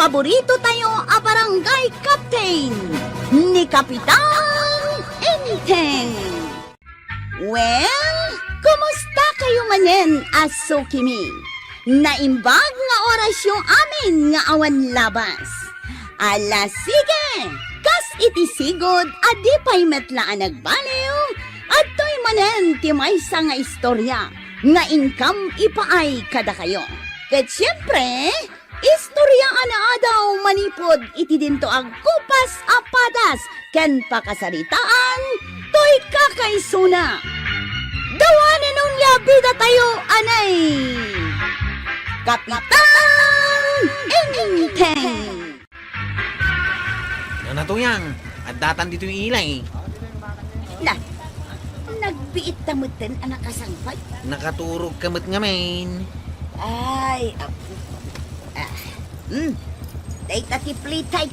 paborito tayo a barangay captain ni Kapitan Enteng. Well, kumusta kayo manen, Aso Kimi? Naimbag nga oras yung amin nga awan labas. Ala sige, kas itisigod adi pa'y metlaan nagbaliw at to'y manen ti maysa nga istorya nga income ipaay kada kayo. Ket siyempre, istorya ana daw manipod iti dinto ang kupas apadas ken pakasaritaan to'y kakaisuna. Dawanan nung yabida tayo anay Kapitan Enteng. Natuyang, at datan dito yung ilay. Nagbiit tamutin anak kasangpay. Nakaturog kamot nga main. Ay, data ti playtime.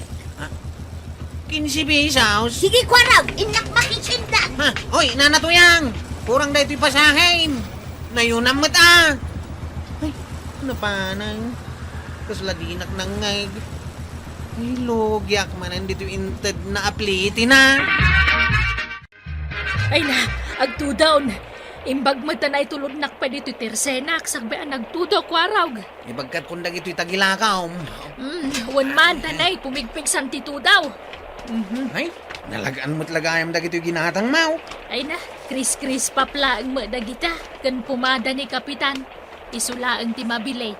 15 pesos. Sige, kwaraw, inak makichinda. Ha, oy, nanatuyang. Kurang dito yung pasahin. Nayunam mo ta. Ay, ano pa nang? Kasladinak nang ngayg. Ay, logyak man nandito yung inted na apliti na. Ay na, agtudaw. Imbag matanay tulog nakpa dito tersenak, sagbayaan nagtudaw kwarawg. Ibagkat kundag ito'y tagilakaw. Wan man tanay, pumigpig santitudaw. Ay, nalagaan mo't lagayam dag ito'y ginatang mau. Ay na, kris-kris papla ang madagita, kan pumada ni Kapitan. Isula ang timabili.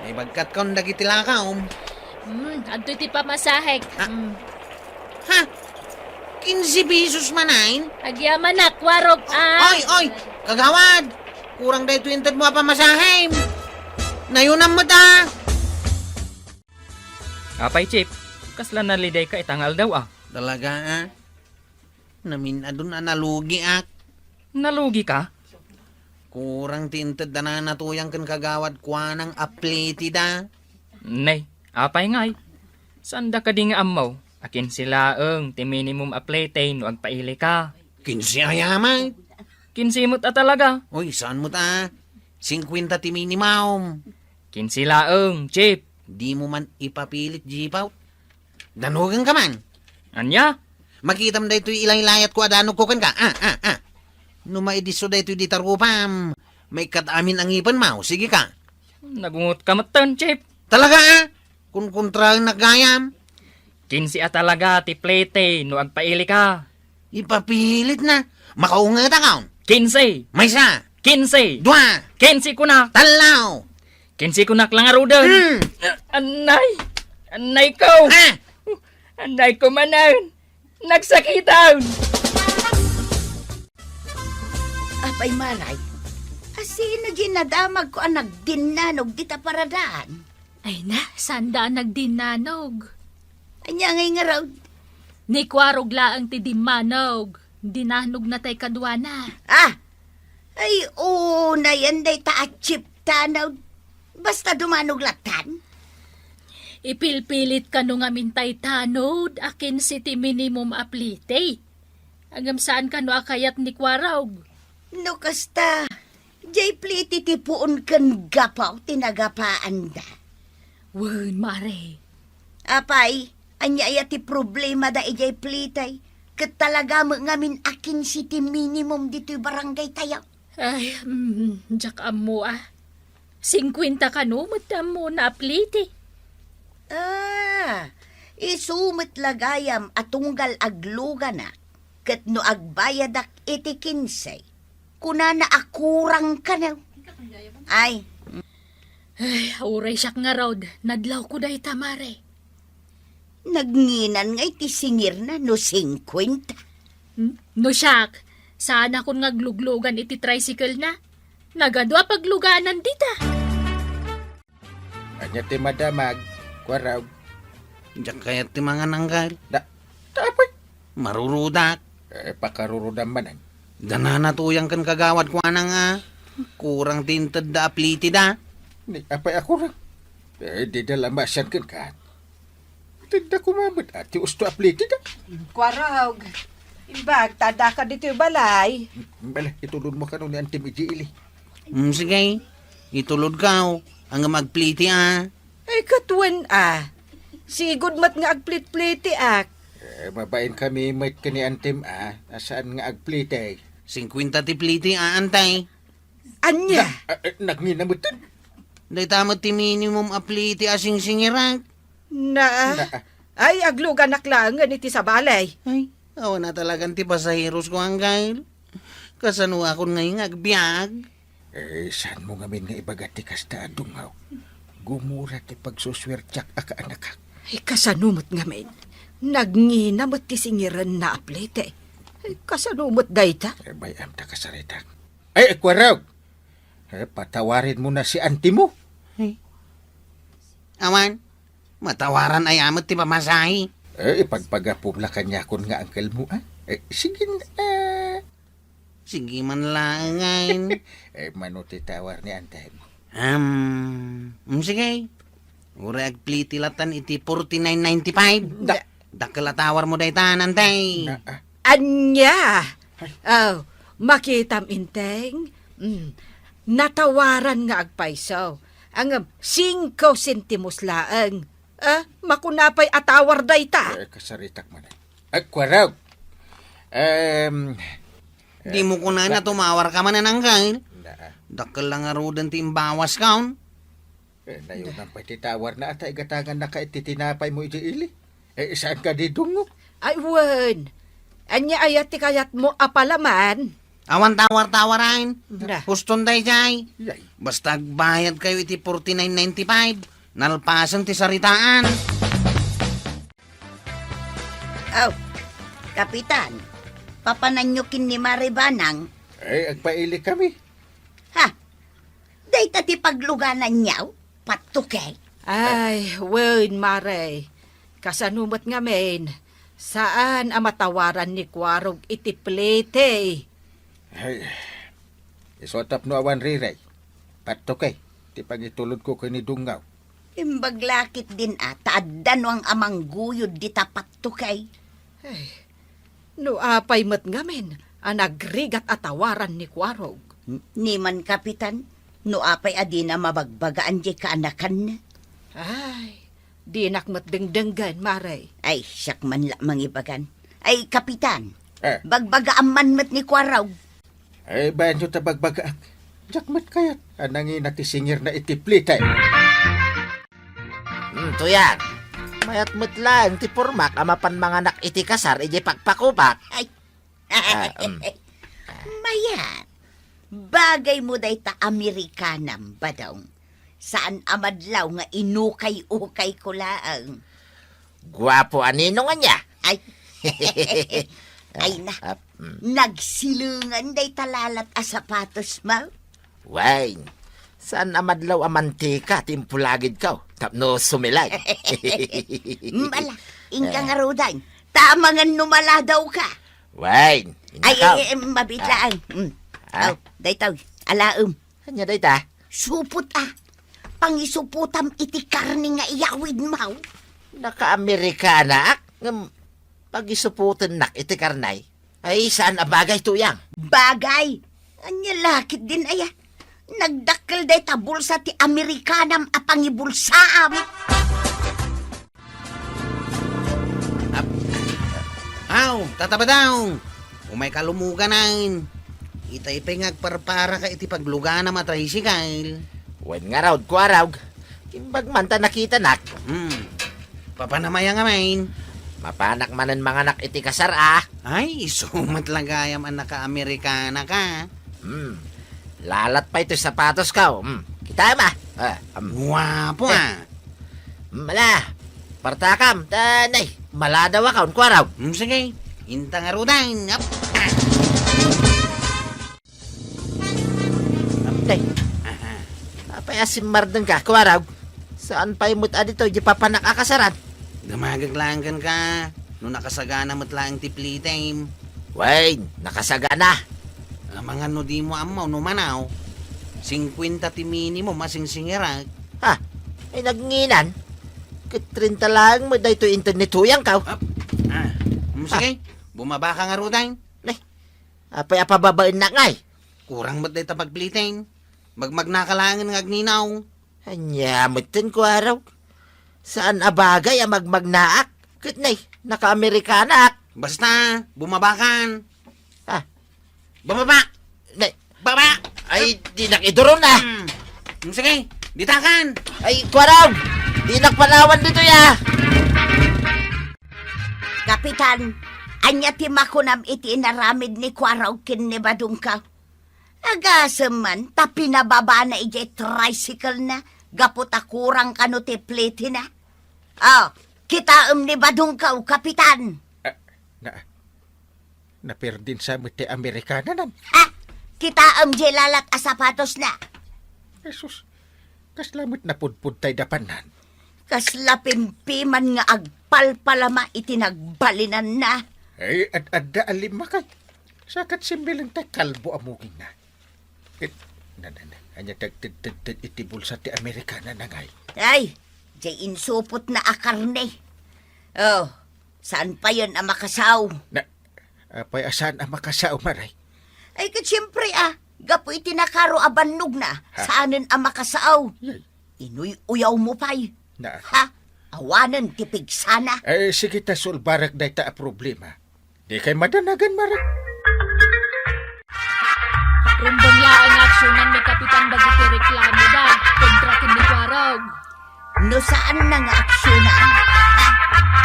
May bagkat kundag itilakaw. Adto ti pamasahek. Ha? 15 pesos manain? Agyaman na, kwarog. Oy! Kagawad! Kurang dahito yung mo pa masahim. Nayunam mo ta! Apay, Chip. Kasla naliday ka itangal daw Talaga Namin adun nalugi Nalugi ka? Kurang tinted na natuyang kan kagawad kwa ng apleti da. Nay, apay ngay. Sanda ka di nga amaw? Akin sila ti minimum aplete no agpaili ka. 15 ayamay. Kinsimot talaga. Oy, saan mo ta? 50 ti minimum. Kinsilaeng, Chip. Di mo man ipapilit, Jipaw. Danugan ka man. Anya? Makitam da ito'y ilaylayat ko adanog ko kan ka. Numaidiso da ito'y ditarupam. May katamin ang ipan mau. Sige ka. Nagungot ka matan, Chip. Talaga Kung kontra ang nagayam. Kinsi talaga ti plete no agpaili ka. Ipapilit na. Makaungat akaw. 15. Maysa. 15. Dua. 15 ko na. Talaw. 15 ko na klangarudan. Anay. Anay ko. Anay ko manan. Nagsakitan. Apay maray, asino ginadamag ko ang nagdinanog dita paradaan? Ay na, sanda nagdinanog. Anya ngay nga raw, Ni kwarog laang ti dimanog. Dinanog na tay kadwana. ay na yan day taachip tanaw, basta dumanog latan. Ipilpilit ka nung amintay tanod, akin si ti minimum aplite. Agam saan ka no akayat ni kwarog? No kasta, jay pliti ti puon kan gapaw tinagapaan da. Wen, mare. Apay, anya ti problema da ijay plitay, kat talaga mo ngamin akin si ti minimum dito barangay tayo. Ay, jak amo 50 ka no, matam mo na aplite. Isumit lagayam atunggal agluga na, kat no agbayadak iti 15, kuna na akurang ka na. Ay, Uray siyak nga raw, nadlaw ko dahi tamare. nagnginan nga iti singir na no 50. No siyak, saan akong ngagluglugan iti tricycle na? Nagadwa pagluganan dita. Anya ti madamag, kwaraw. Diyan kaya ti mga nanggal. Tapos, Marurudak. pakarurudan manan. Dananatuyang kan kagawad ko nga. Kurang tinted da apliti da. Ni apay ako ra. Di dala masyan kan ka. Tinda kumamit ati usto apliti da. Kwarog, imbag, tada ka dito yung balay. Bala, itulun mo ka nun ni Auntie Mijiili. Sige, itulod ka. Ang magpliti Ay, katuan Sigod mat nga agplit-pliti Mabain kami may kani antim asaan nga agplite. 50 ti pliti antay. Anya? Nagminamutan. Day tamot ti minimum a pliti asing singirak. Na, ay, aglugan naklangan iti sa balay. Ay, awa na talagang ti pasahiros ko ang gail. Kasano ako ngayon agbiag. Saan mo ngamin nga ibagat ti kasta dungaw? Gumura ti pagsuswertyak aka anak. Ay, kasanumot nga men. Nagninamot ti singiran na aplete. Ay, kasanumot dayta. Bayam ta kasaritak. Ay, kwaraw! Patawarin mo na si auntie mo. Awan, matawaran ay amot ti pamasahi. Ipagpagapubla kanya kun nga angkel mo, sige na. Sige man langan. Manuti tawar ni auntie mo. Sige. Ura agpliti latan iti 49.95. Dakelatawar mo daytan, antay. Anya! Oh, makitam inteng. Natawaran nga agpaisaw. Ang 5 sentimos laang. Makunapay atawar dayta. Kasaritak mo na. Kwaraw! Di mo ko na tumawar ka man ng gail. Dakkel lang arudan ti imbawas kaon. Nayon ang patitawar na atay gatangan na kaititinapay mo iti ili. Saan ka di dungo? Ay, wan. Anya ayat ti kayat mo apalaman. Awan tawar-tawaran. Na. Huston day jay. Yay. Basta bayad kayo iti 49.95. Nalpasan ti saritaan. Oh, Kapitan, papananyukin ni Maribanang. Agpaili kami. Ha? Day ti pagluganan niyaw? Patukay. Ay, wan, Mare. Kasanumot nga men. Saan ang matawaran ni Kwarog iti plete? Ay, isotap no awan riray. Pato kay, ti pagitulod ko kani dungaw. Imbaglakit din taaddan ang amang guyod di tapat tukay. Ay, no apay mat nga men. Ang nagrigat atawaran ni Kwarog. Ni man Kapitan, no apay adina mabagbagaan di kaanakan na. Ay, di nakmat dengdenggan, Mare. Ay, siyak man lamang ibagan. Ay, Kapitan, Eh. bagbagaan man mat ni Kwaraw. Ay, bayan nyo tabagbagaak. Jakmat kayat. Anangin na ti singir na itiplitay. Tuyan. Mayat mutlan ti pormak amapan mga nak iti kasar iti pagpakupak. Ay, Ah, Mayan, bagay mo day ta Amerikanam badong. Saan amadlaw nga inukay-ukay ko laang. Guwapo anino nga niya. Ay, ay na, nagsilungan day talalat a sapatos mo. Wain. Saan amadlaw amantika timpulagid ka. Tapno sumilay. Mbala, ingka nga rodan, tamangan numala daw ka. Wain. Ay, Inakaw. mabitlaan. Ah. Aw, day taw, alaum. Kanya day ta. Supot pangisuputam iti karni nga iyawid mo. Naka-Amerikana ak. Pagisuputan nak iti karnay. Ay saan abagay tuyang. Bagay, anya lakit din aya. Nagdakkel day ta bulsa ti Amerikanam a pangibulsaam. Aw, tatabadaw. Umay kalumuganan. Itay ngagparpara ka iti paglugana matricycle. Wen nga raw kuaraw. Imbag man ta nakita nak. Papanamaya nga main. Mapanak manan mga nak iti kasar Ay, sumat lagayam ang naka-Amerikana ka. Lalat pa ito sapatos ka. Kita ma. Guwapo Mala. Partakam. Tanay. Maladaw akaw. Kuaraw. Sige, intang arudan. Day. Apayasim mardan ka. Kuaraw. Saan pa imut adito? Di papanak akasaran. Gamagaglangan ka. Nung nakasagana mo't lang ti playtime. Wain. Nakasagana. Mga no di mo amaw no manaw. 50 ti minimum masing singirak. Ha? Ay nagnginan. Katrinta lang mo dahito internet huyang ka. Sige, bumaba ka nga rudan. Apay apababain na ngay. Kurang mo't dahil pag playtime. Magmagnakalangan ng agninaw. Anyamutin ko araw. Saan abagay ang magmagnaak? Kitnay, naka-Amerikana ak. Basta, bumabakan. Ah, Bumaba! nay, Baba! ay, di nakiduron na. Sige, ditakan! Ay, kwaraw! Di nakpanawan dito ya. Kapitan, anya ti makunam iti inaramid ni Kwaraw kin ni Badungkaw. Agasam man, tapi nababa na iti tricycle na, gapot akurang kano ti plate na. Oh, kita ni Badungkaw, kapitan. Naperdin sa miti Amerikana nan. Ah, kita jelalat a sapatos na. Jesus, kaslamit na pudpud tay dapanan. Kaslapimpiman nga agpalpalama iti nagbalinan na. Ay, adda alima kay. Sakat simbilang tay kalbo amuging na. Anya tagtid iti bulsa ti Amerikana na ngay. Ay, jay insupot na akarne. Oh, saan pa yun ang makasaw? Apay asan ang makasaw maray? Ay, siyempre gapo iti nakaro abannog na. Saanin ang makasaw? Yay. Inuy-uyaw mo pa'y. Na. Ha? Awanan tipig sana. Ay, sige ta sulbarak day ta a problema. Di kay madanagan maray. Rumbang laang aksyonan ni Kapitan dagiti reklamo da kontra ken ni Kwaraw. No saan na nga aksyonan? Ha?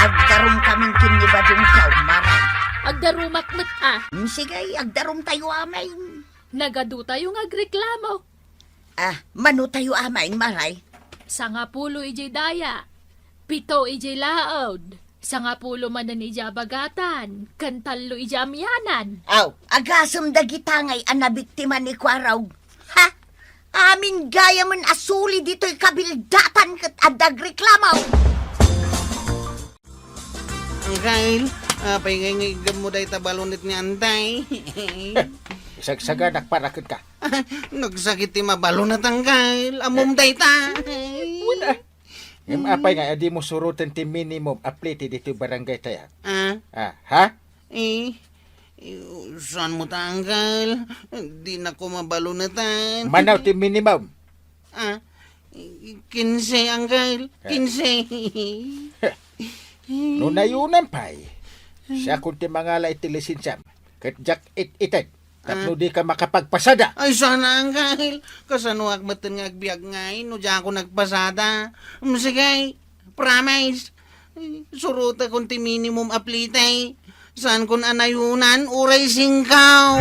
Agdarom kaming kinibadong maray. Agdarumak met Sige, agdarom tayo amay. Nagadu tayo nga agreklamo. Mano tayo amay, maray. Sangapulo ijay daya. 7 ijay laod. Sangapulo manan ijay bagatan. Kantalo ijay amyanan. Aw, agasam dagitangay ang nabiktima ni Kwaraw. Ha? Amin gaya man asuli dito'y kabildatan kat adag reklamaw. Angkail, paingay mo day tabalunit ni Antay. Sagsaga nakparakit ka. Nagsakit ti mabalunat Angkail. Amom day ta. Yung apay nga, adi mo surutan ti minimum apliti dito barangay tayo. Ha? Saan mo ta Angkail? Di na ko mabalunatan. Manaw ti minimum. 15 Angkail. 15. No nayunan pa'y. Siya kung ti mangala iti lisensyam. Kat jak it-ited. Tapno di ka makapagpasada. Ay, sana Angkail. Kasano agmatan nga agbiag ngay. No dyan ako nagpasada. Sige, promise. Suruta kung ti minimum aplitay. Saan kun anayunan, uray singkaw.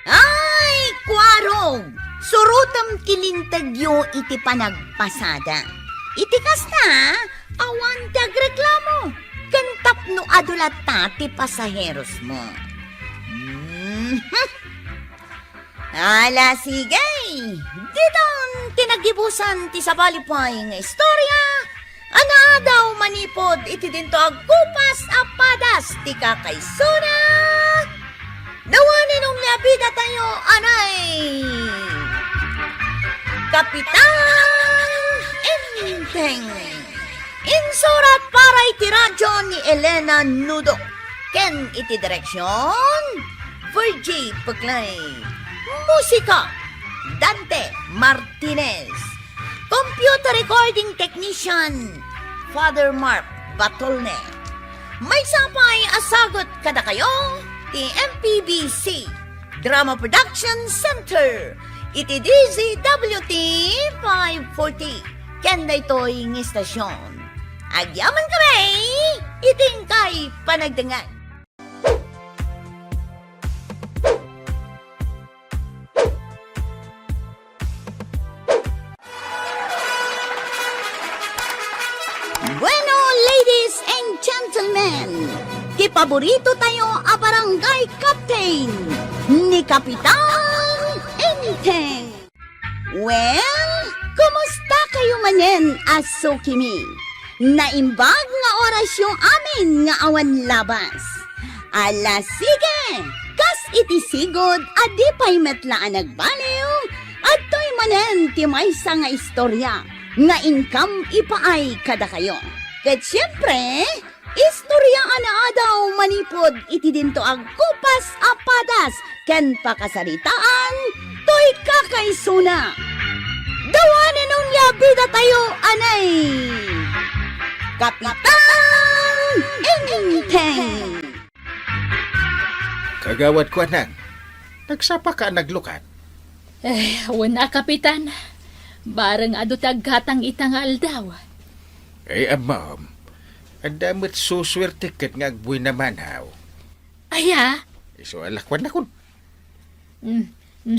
Ay, Kwarong! Surutam kilintagyo iti panagpasada. Itikas na, awan dagreklamo. Kantap no adulata ti pasaheros mo. Ala, sige. Diton, tinagibusan ti sabalipay nga istorya. Ana daw manipod iti dinto agkupas apadas ti kakaysuna. Dawanin labida tayo, anay. Kapitan Enteng. Insurat para iti radyo ni Elena Nudo. Ken iti direksyon, Virgie Paglay. Musika, Dante Martinez. Computer recording technician, Father Mark Batolne. May sapay asagot kada kayo, ti MPBC Drama Production Center. Iti DZWT 540. Kenda ito'y ng istasyon. Agyaman kami, iting kay panagdangan. Bueno, ladies and gentlemen, kipaborito tayo a barangay captain ni Kapitan Enteng. Well, kumusta kayo manen, Aso Kimi? Naimbag nga orasyon amin nga awan labas. Ala sige, kas iti sigod adi pa'y metlaan nagbaliw, at to'y manen ti maysa nga istorya nga income ipaay kada kayo. Ket siyempre, Istorya ana daw manipod iti dinto ang kupas apadas ken pakasaritaan toy kakaysuna. Dawanen nun ya bida tayo anay. Kapitan Inteng. Kagawad ko nang. Nagsapa ka naglukat. Wala, Kapitan. Barang ado tagkatang itangal daw. Ma'am, ang damot suswerte kat nga agbuy naman haw. Aya, So, alakwan na kun.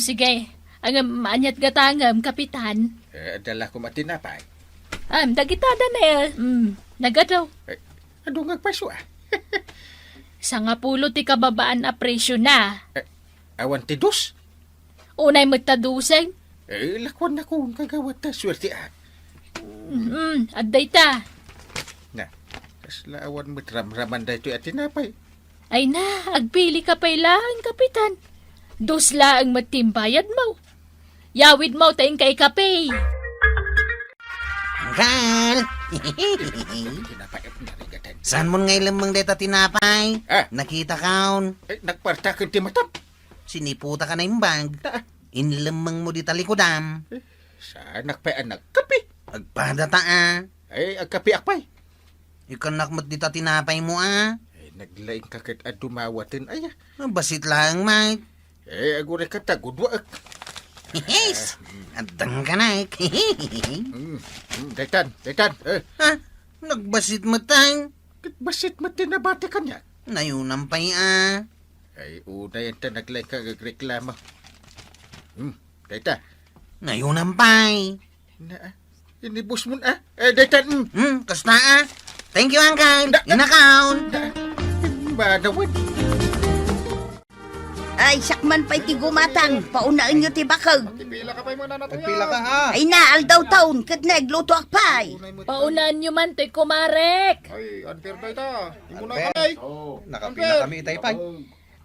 sige. Ang maanyat gatangam, Kapitan. Dala ko matinapay. Dagitada na nagadaw. Ano nga paso Sa nga pulo ti kababaan a presyo na. Awan ti dos. Unay magtaduseng. Lakwan na kun kagawad ta swerte Adday ta. Na, kasla awan mo't ramraman da ito at tinapay. Ay na, agpili ka pa ilang, Kapitan. Dos laang matimbayad mo. Yawid mo tayong kay kape. Uncle! Tinapay at narigatan. Saan mo ngay lamang deta tinapay? Nakita kaon. Nagpartakan ti matap. Siniputa ka na yung bag. Inlamang mo di talikudam. Sa anak pa anak, kapi. Agpadata Agkapi akpay. Ikan nakmat di ta tinapay mo Naglaing kakit at dumawatin ay. Basit lang, Mike. Agure ka tagudwa. Hihis! Adang ka na Daytan. Nagbasit mo tang. Basit mo tinabati ka niya. Nayunang pa Una yan ta naglaing kagreklamo. Daytan. Nayunang pa Inibus mo na. Daytan. Kasta Thank you, Uncle. Inakaon. Manawin. Ay, sakman pa'y ti gumatang. Paunaan nyo ti bakag. Pila ka pa'y muna nato Pila ka Ay na, aldaw taon. Kat nagluto akpay. Paunan nyo man to'y kumarek. Ay, unfair tayo ta. Imo na kamay. Nakapila kami itaypay.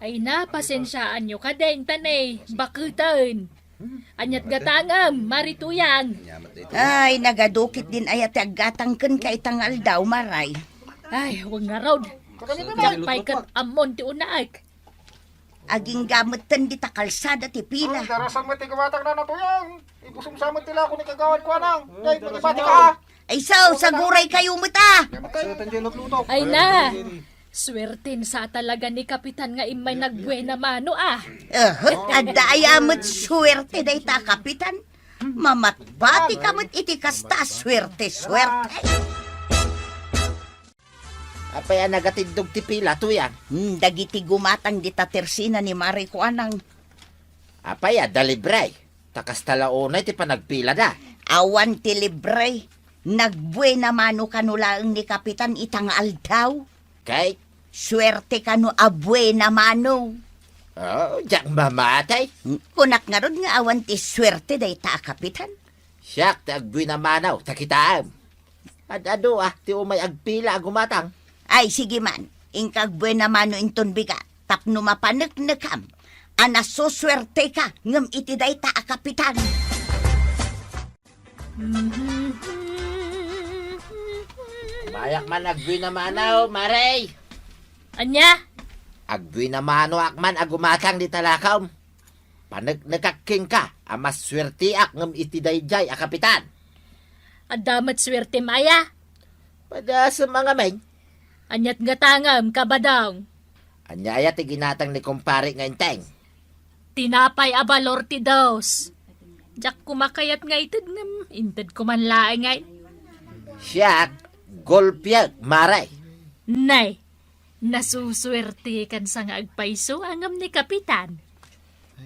Ay na, pasensyaan nyo ka din, tanay. Bakutan. Anyat gatangam, marituyang. Ay, nagadukit din ayat aggatang ken kay tangal daw maray. Ay, wag nga raw. Jakpay kat amon ti unaak. Aging gametan di ta kalsada ti pila. Darasang mo ti gumatang na nato yan. Ibusong sa mo tila ako ni kagawad ko anang. Day, pagibati ka. Ay saw, saguray kayo mata. Ay na. Swertin sa talaga ni Kapitan nga imay nagbuena mano Adaya mo't swerte day ta kapitan. Mamatbati ka mo't iti kasta swerte. Apay nagatindog ti pila to yan. Dagiti gumatang di ta tersina ni Mari ko anang. Apay dalibray. Takas talaonay ti panagpila da. Awan ti libre. Nagbuena mano kanulaang ni kapitan itang aldaw. Kay, Swerte ka no abwe na mano. jak mamatay. Kunak nga ron nga awan ti swerte day ta kapitan. Siyak, ti agbuy na manaw, takitaam. Ado ti umay agpila agumatang. Ay sige man, ingkagbuwe na mano inton biga. Tapno mapanagnagam. Ana so swerte ka ngam iti day ta kapitan. Mayak man agbuy na manaw, maray. Anya? Agbuy na mano akman agumatang di talakaw. Panagnakaking ka, amas swertiak ngam iti dayjay kapitan. Adamat swerte maya. Pada sa mga men, Anyat gatangam kabadaw. anyaya ti ginatang ni kumpare nga inteng. Tinapay abalor ti dos. Jak kumakayat nga itad ngam. Intad kumanlaeng ngay. Siyak, golpyag, maray. Nay, nasuswerte kan sa nga agpaiso angam ni Kapitan.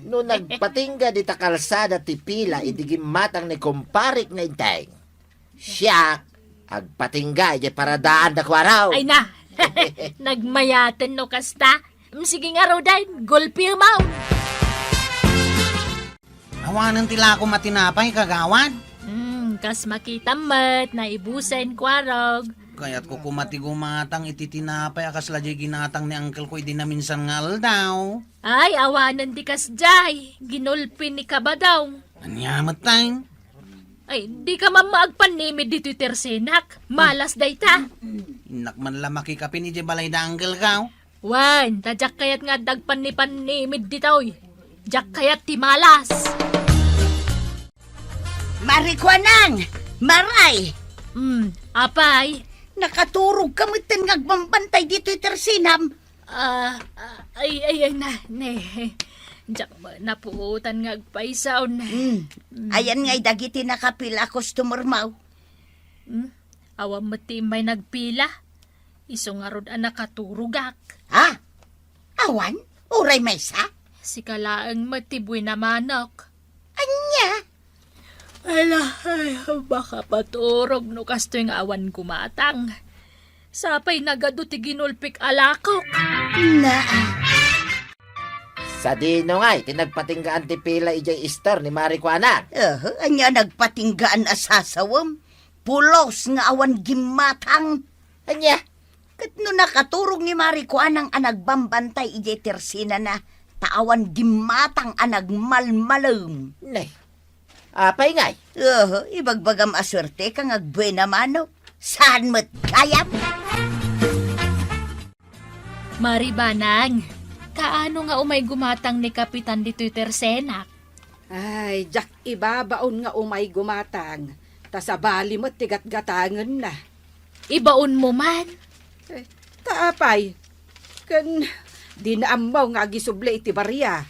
No nagpatingga di ta kalsada ti pila idigim matang ni kumpare nga inteng. Siyak, agpatingga di paradaan da kwaraw. Ay na, nagmayaten no kasta. Sige nga raw dahin, golpil mo. Awanan tila ako matinapay, kagawan. Kas makita mat, naibusen kwarog. Kaya't ko kumati gumatang ititinapay akas ladya ginatang ni uncle ko di na minsan ngal daw. Ay, awanan di kas jay. Ginulpin ni Kabadaw. Anyamat tayo. Ay, di ka mamaagpanimid dito tersenak. Malas day ta. Inak man lang makikapin iti balay da anggel ka. Wan, tadyak kayat nga dagpan-ni-panimid ditoy. Jak kayat ti malas. Marikwanang! Maray! Apay? Nakaturog ka mo't ngagbambantay dito tersinam. Ay, ne. Jak napuutan nga agpaisaw na. Ayan nga'y dagiti nakapila customer mau. Awam mati may nagpila. Iso nga rod ang nakaturugak. Ha? Awan? Uray may sa? Si kalaang matiboy na manok. Anya? Ala, ay, baka paturog no kasto yung awan kumatang. Sapay nagado ti ginulpik alakok. Naa. Sa dino nga'y, tinagpatinggaan ti pila ijay istor ni Marikwana. Anya nagpatinggaan asasawam. Pulos nga awan gimatang. Anya, Kat no nakaturog ni Marikuan ang anagbambantay ijay tersina na taawan gimatang anagmalmalem. nay. Apay nga'y, Ibagbagam aswerte kang agbuena mano. Saan mo't kayam? Maribanang, kaano nga umay gumatang ni Kapitan dito'y tersenak? Ay, jak ibabaon nga umay gumatang. Tasabali mo tigat-gatangan na. Ibaon mo man. Taapay, kan di na amaw nga gisuble iti barya.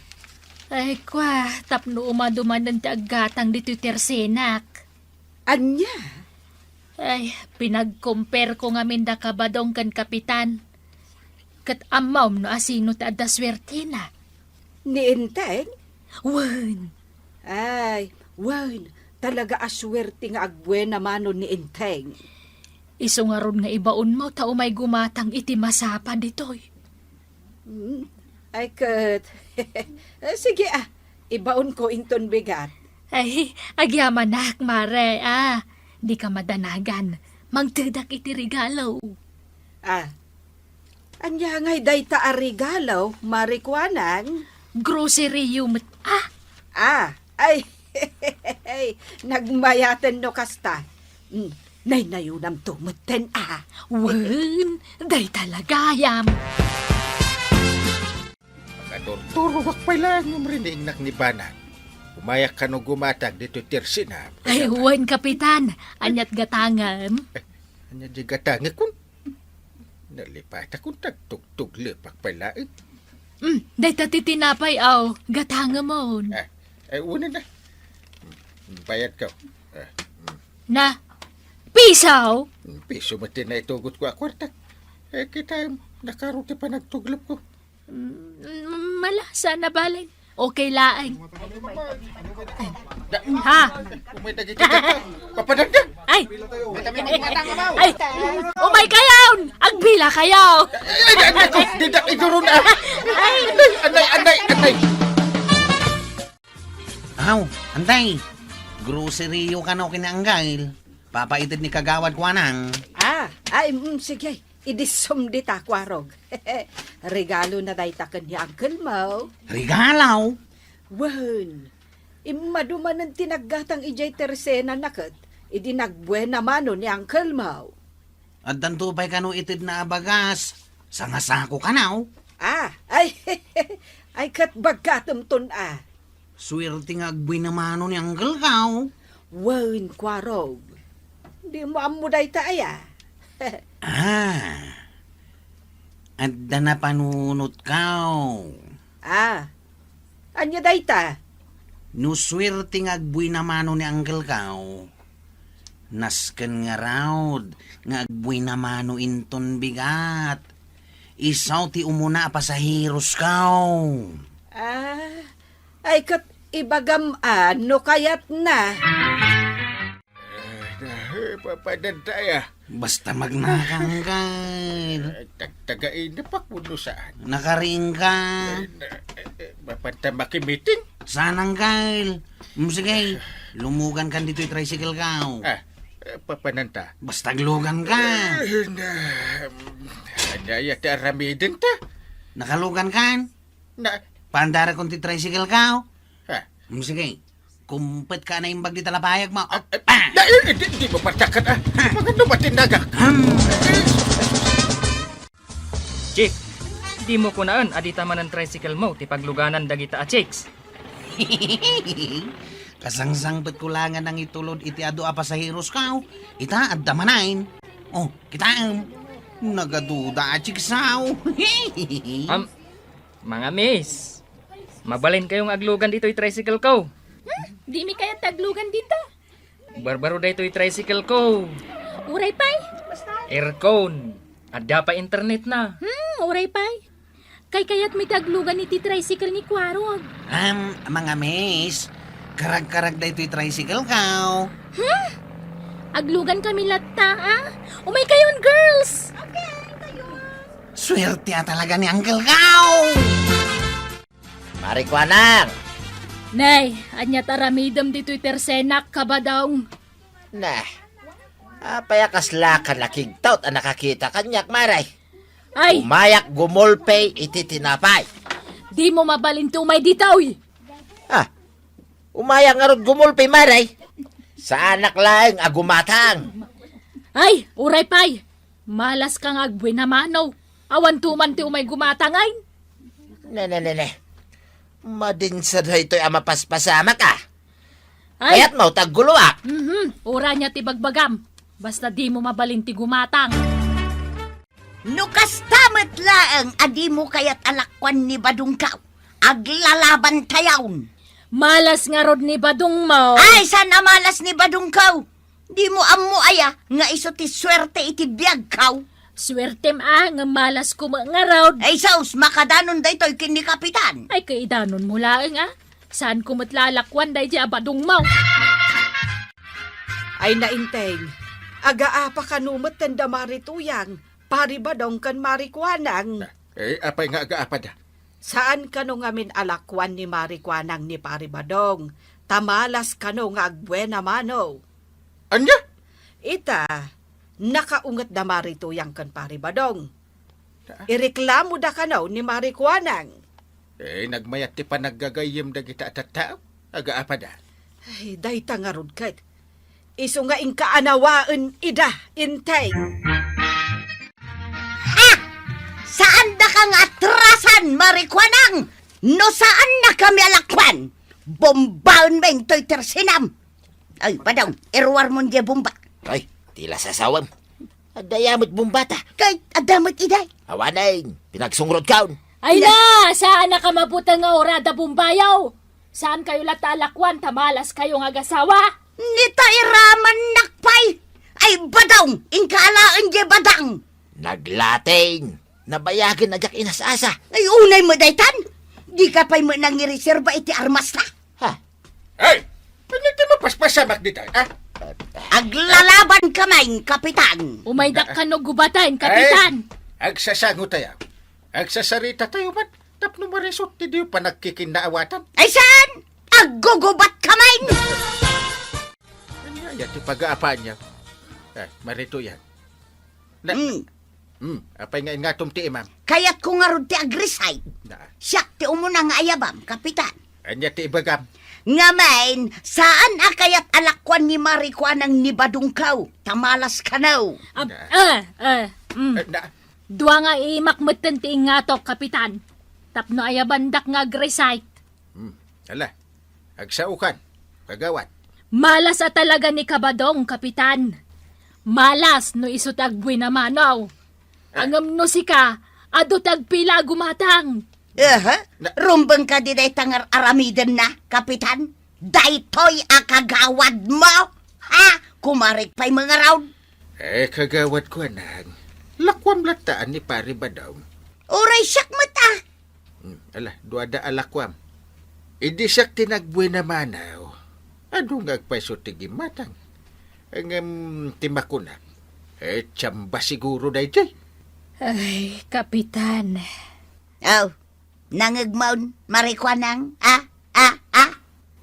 Ay kwa, tapno umaduman ng tiaggatang dito'y tersenak. Anya? Ay, pinag-compare ko nga minda kabadong kan Kapitan. Kat amaw no asino ta adda swerte na. Ni Inteng? Wan, Ay, wan, talaga aswerte nga agbuena mano ni Inteng. iso nga ron nga ibaon mo ta umay gumatang iti masapa ditoy. Ay, kat. Sige ibaon ko inton bigat. Ay, agyaman nak, mare, di ka madanagan. Magdadak iti regalo. Anya nga'y dayta a regalo, Marikwanan. Grocery yung Ay, nagmayatan no kasta. Nay nayunam tumutten wan, day talaga yam. Turo wakpay lang yung rinig ni Banan. Umayak ka no gumatag dito tersina. Ay, wan, Kapitan, anyat gatangan. Anya di gatanga kun. Nalipat akong tagtugtug lepak pala. Day tatitinapay aw, gatanga mo. Una na. Bayad ka. Na, pisaw? Piso mati na itugot ko akwarta. Kita nakaruti pa nagtuglap ko. Malasa na balay. Okay laang. Ha? Umay nagkikita ka. Papadagda. Ay! Ay! Umay kayaw! Agbila kayaw! Didak ito ron Anay. Aw, antay. Grocery ka na kinanggail. Papaitid ni kagawad ko anang. Sige. Idisum di takwarog. Regalo na dayta kanya uncle mo. Regalaw? Wan, imaduman ng tinaggatang ijay tersena nakat. Idi nagbuena mano ni uncle mo. At dantupay ka no itid na abagas. Sangasako ka naw. Ay kat bagatom ton Swerte nga agbuy na mano ni Uncle Kaw. Wan, kwarog. Di mo amuday ta Adda na panunot Kaw. Anya dayta? No swerte nga agbuy na mano ni Uncle Kaw. Nasken nga raud nga agbuy na mano inton bigat. Isaw ti umuna pasahiros Kaw. Ay kat ibagam no kayat na. Papadantaya. Basta magnakanggal. Tagain na pa kuno saan. Nakaring ka. Mapanta makimiting. Sanang kail. Sige, lumugan kan dito'y tricycle Kaw. Papananta. Basta glugan ka. Anaya ta ramidin ta. Nakalugan kan. Na. Pandara kong ti tricycle Kaw. Ha. Sige, kumpet ka na imbag di talapayag mo. Di mo patakan Mga dumatindaga. Chick, di mo kunaan adita man ang tricycle mo ti pagluganan dagita a chicks. Kasangsang kulangan ng itulod iti ado a pasaheros ka. Ita adda manain. Oh, kita nagaduda a chiksaw. Mga miss, mabalin kayong aglugan dito yung tricycle ko. Di mi kaya taglugan dito. Barbaro dito yung tricycle ko. Uray pay. Aircon. Adda pa internet na. Uray pay. Kay kaya't may taglugan iti tricycle ni Kwarog. Mga miss, karag-karag da ito'y tricycle ka. Aglugan kami latta, ah? Umay kayon, girls! Swerte talaga ni Uncle Kao. Marikwanang! Nay, anya taramidam dito'y tersenak kabadaw. Nah, payakas lakan nakigtaut ang nakakita kanyak, maray. Ay, Umayak gumulpe iti tinapay. di mo mabalin tumay ditaw. Umayak nga ron gumulpe, maray. Sa anak laeng agumatang. Ay, uray pay. Malas kang agbuin na manaw. Awan tuman ti umay gumatangay. Ne. Madinsa na ito'y amapaspasama ka. Ay, Kaya't mo tagguluak. ura niya ti bagbagam. Basta di mo mabalin ti gumatang. Nukas tamat laang adi mo kayat alakwan ni Badungkaw. Aglalaban tayawn. Malas nga rod ni Badong mo. Ay, sana malas ni Badungkaw. Di mo ammo aya nga iso ti swerte iti biyag kaw. Swertem nga malas ko nga rod. Ay, saus, makadanon da ito'y kini kapitan. Ay, kaidanon mo laeng Saan ko matlalakwan day di Badong mo? Ay nainteng, aga-apa kanumat tanda marituyang, pari ba dong kan marikwanang? Apay nga agaapa da. Saan kano ngamin alakwan ni marikwanang ni pari badong? Tamalas kano nga agbuena mano. Anya? Ita, nakaungat da marituyang kan pari badong. Ireklamo da kano ni marikwanang. Nagmayat ti panaggagayim da kita at tao. Agaapa da. Ay, dahi tangarod kat. Iso nga inkaanawaan ida, intay. Saan da ka nga atrasan, marikwanang? No saan na kami alakwan? Bombaon ba yung to'y tersinam? Ay, Badong, irwar mo niya bomba. Ay, tila sasawam. Adayamot bumbata. Kay adamot iday. Awanain, pinagsungrod kaon. Ay na! Saan na ka mabutang nga orada bumbayaw? Saan kayo latalakwan? Tamalas kayo nga gasawa? Nita iraman nakpay. Ay, Badong, ingkalaan niya Badang. Naglating. Nabayagin na jak inasasa. Ay, unay mo daytan. Di ka pa'y mo nang ireserba iti armas ta. Ha? Ay! Pagkita mo paspasamak dito, Aglalaban kamay, kapitan. Umaydak ka no gubatan, kapitan. Agsasango tayo. Agsasarita tayo man. Tapno marisot ti diyo pa nagkikinaawatan. Ay, saan? Aggugubat kamay. Yan, ti pag-aapaan niya. Marito yan. Apay nga tumti, ma'am. Kaya't ko nga ron ti agrisay. Siyak ti umuna nga ayabam, kapitan. Anya ti ibagam. Ngamain, saan akayat alakwan ni Marikwanang ni Badungkaw? Tamalas kanaw. Dua nga imakmatan ti ingatok, kapitan. Tapno ayabandak nga agresite. Ala, agsaukan. Kagawat. Malas talaga ni Kabadong, kapitan. Malas no iso tagbuy na manaw. Angam no sika, ado tagpila gumatang. Rumbang ka di day tangar aramiden na, kapitan? Daytoy akagawad mo? Ha? Kumarik pa'y mga raw. Kagawat ko, anak. Lakwam lataan ni pari ba daw? Uray siyak mata. Ala, duada alakwam. Idi siyak tinagbuhay na manaw. Ano nga agpaiso tigimatang? Ang timakuna. Tsamba siguro na ito. Ay, kapitan. Oh, nangagmaon, Marikwanang,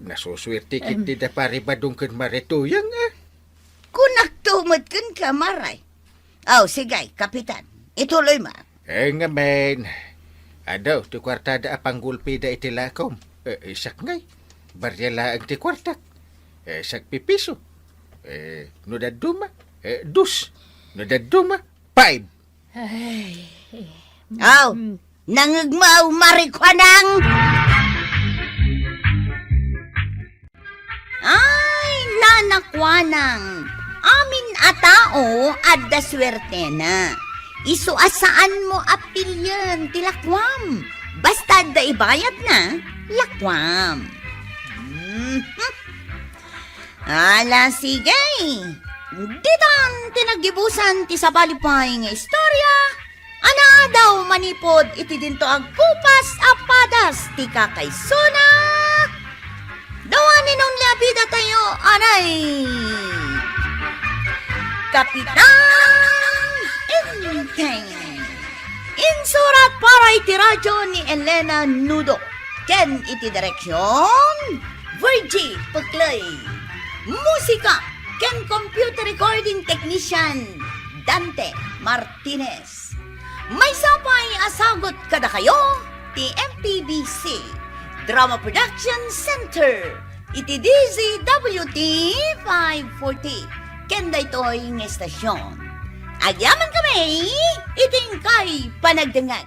Nasuswerte kiti na pari ba doon kan marituyang, Kunak tumot kan kamaray. Oh, sige, kapitan. Ituloy ma. Nga men. Adaw, ti kwartada apang gulpi da itilakom. Isak ngay. baryala ang ti kwartak. Sagpipiso. No daduma, dus. No daduma, 5. Aw, nangagmaw marikwanang! Ay, nanakwanang! Amin atao adda swerte na. Isuasaan mo apilyan tilakwam. Basta da ibayad na, lakwam. Ala, sige. Ditan tinagibusan ti sabalipay nga istorya. Ana daw manipod iti dinto ang kupas apadas ti kakaysona. Dawanin ang labida tayo, anay. Kapitan Inteng. Insurat para iti radyo ni Elena Nudo. Ken iti direksyon, Virgie Puklay. Musika, ken computer recording technician, Dante Martinez. May sapay asagot kada kayo, ti MPBC Drama Production Center, iti DZWT 540. Ken daytoy nga estasyon. Agyaman kami, iting kay panagdangan.